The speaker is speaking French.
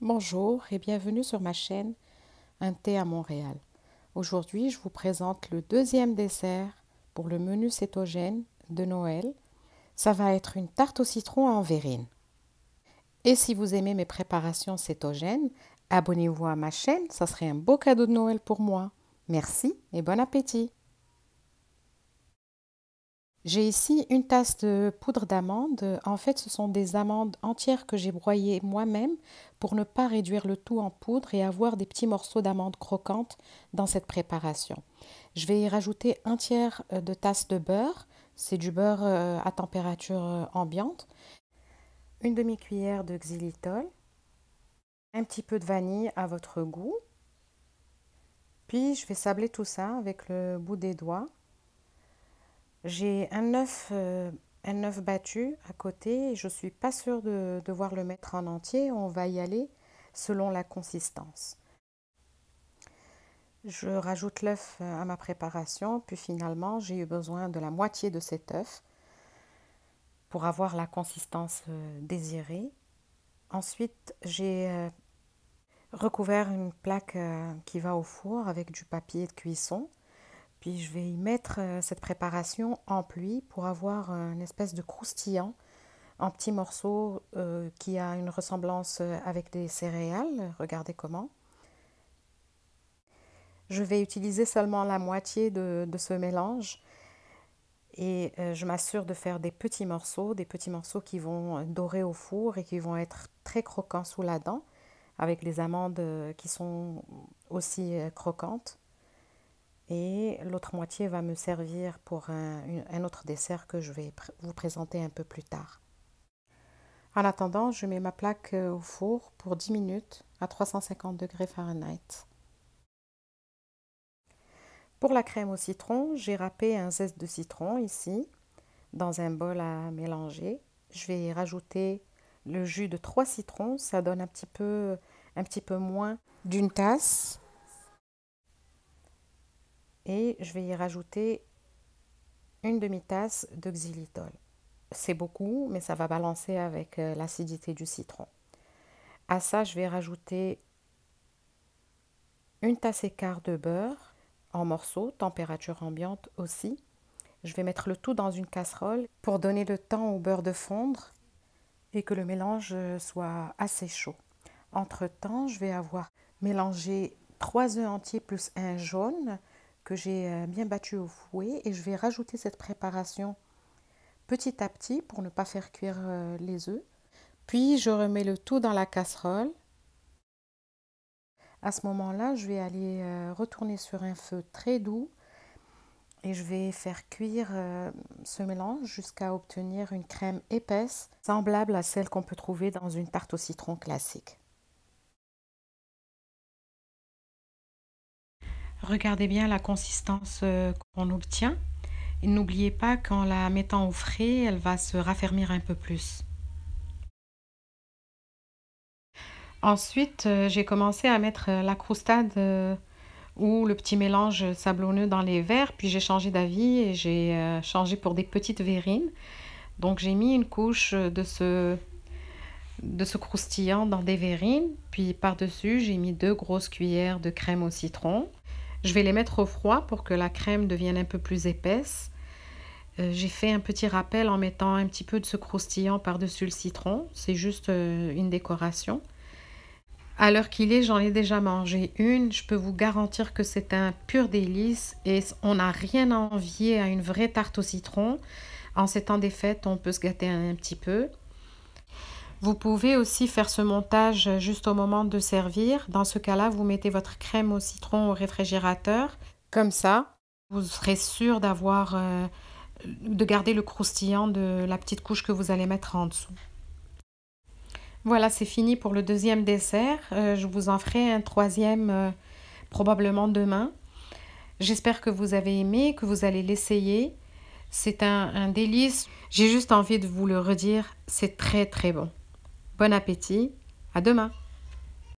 Bonjour et bienvenue sur ma chaîne Un thé à Montréal. Aujourd'hui, je vous présente le deuxième dessert pour le menu cétogène de Noël. Ça va être une tarte au citron en verrine. Et si vous aimez mes préparations cétogènes, abonnez-vous à ma chaîne, ça serait un beau cadeau de Noël pour moi. Merci et bon appétit! J'ai ici une tasse de poudre d'amande. En fait, ce sont des amandes entières que j'ai broyées moi-même pour ne pas réduire le tout en poudre et avoir des petits morceaux d'amandes croquantes dans cette préparation. Je vais y rajouter un tiers de tasse de beurre. C'est du beurre à température ambiante. Une demi-cuillère de xylitol. Un petit peu de vanille à votre goût. Puis, je vais sabler tout ça avec le bout des doigts. J'ai un œuf battu à côté et je ne suis pas sûre de devoir le mettre en entier. On va y aller selon la consistance. Je rajoute l'œuf à ma préparation, puis finalement j'ai eu besoin de la moitié de cet œuf pour avoir la consistance désirée. Ensuite, j'ai recouvert une plaque qui va au four avec du papier de cuisson. Puis je vais y mettre cette préparation en pluie pour avoir une espèce de croustillant en petits morceaux qui a une ressemblance avec des céréales. Regardez comment. Je vais utiliser seulement la moitié de ce mélange et je m'assure de faire des petits morceaux qui vont dorer au four et qui vont être très croquants sous la dent avec les amandes qui sont aussi croquantes. Et l'autre moitié va me servir pour un autre dessert que je vais vous présenter un peu plus tard. En attendant, je mets ma plaque au four pour 10 minutes à 350 degrés Fahrenheit. Pour la crème au citron, j'ai râpé un zeste de citron ici dans un bol à mélanger. Je vais rajouter le jus de 3 citrons, ça donne un petit peu moins d'une tasse. Et je vais y rajouter une demi-tasse de xylitol. C'est beaucoup, mais ça va balancer avec l'acidité du citron. À ça, je vais rajouter une tasse et quart de beurre en morceaux, température ambiante aussi. Je vais mettre le tout dans une casserole pour donner le temps au beurre de fondre et que le mélange soit assez chaud. Entre-temps, je vais avoir mélangé 3 œufs entiers plus un jaune que j'ai bien battu au fouet et je vais rajouter cette préparation petit à petit pour ne pas faire cuire les œufs. Puis je remets le tout dans la casserole. À ce moment-là, je vais aller retourner sur un feu très doux et je vais faire cuire ce mélange jusqu'à obtenir une crème épaisse, semblable à celle qu'on peut trouver dans une tarte au citron classique. Regardez bien la consistance qu'on obtient. Et n'oubliez pas qu'en la mettant au frais, elle va se raffermir un peu plus. Ensuite, j'ai commencé à mettre la croustade ou le petit mélange sablonneux dans les verres. Puis j'ai changé d'avis et j'ai changé pour des petites verrines. Donc j'ai mis une couche de ce croustillant dans des verrines. Puis par-dessus, j'ai mis 2 grosses cuillères de crème au citron. Je vais les mettre au froid pour que la crème devienne un peu plus épaisse. J'ai fait un petit rappel en mettant un petit peu de ce croustillant par-dessus le citron. C'est juste une décoration. À l'heure qu'il est, j'en ai déjà mangé une. Je peux vous garantir que c'est un pur délice et on n'a rien à envier à une vraie tarte au citron. En ces temps des fêtes, on peut se gâter un petit peu. Vous pouvez aussi faire ce montage juste au moment de servir. Dans ce cas-là, vous mettez votre crème au citron au réfrigérateur. Comme ça, vous serez sûr de garder le croustillant de la petite couche que vous allez mettre en dessous. Voilà, c'est fini pour le deuxième dessert. Je vous en ferai un troisième probablement demain. J'espère que vous avez aimé, que vous allez l'essayer. C'est un délice. J'ai juste envie de vous le redire, c'est très très bon. Bon appétit, à demain!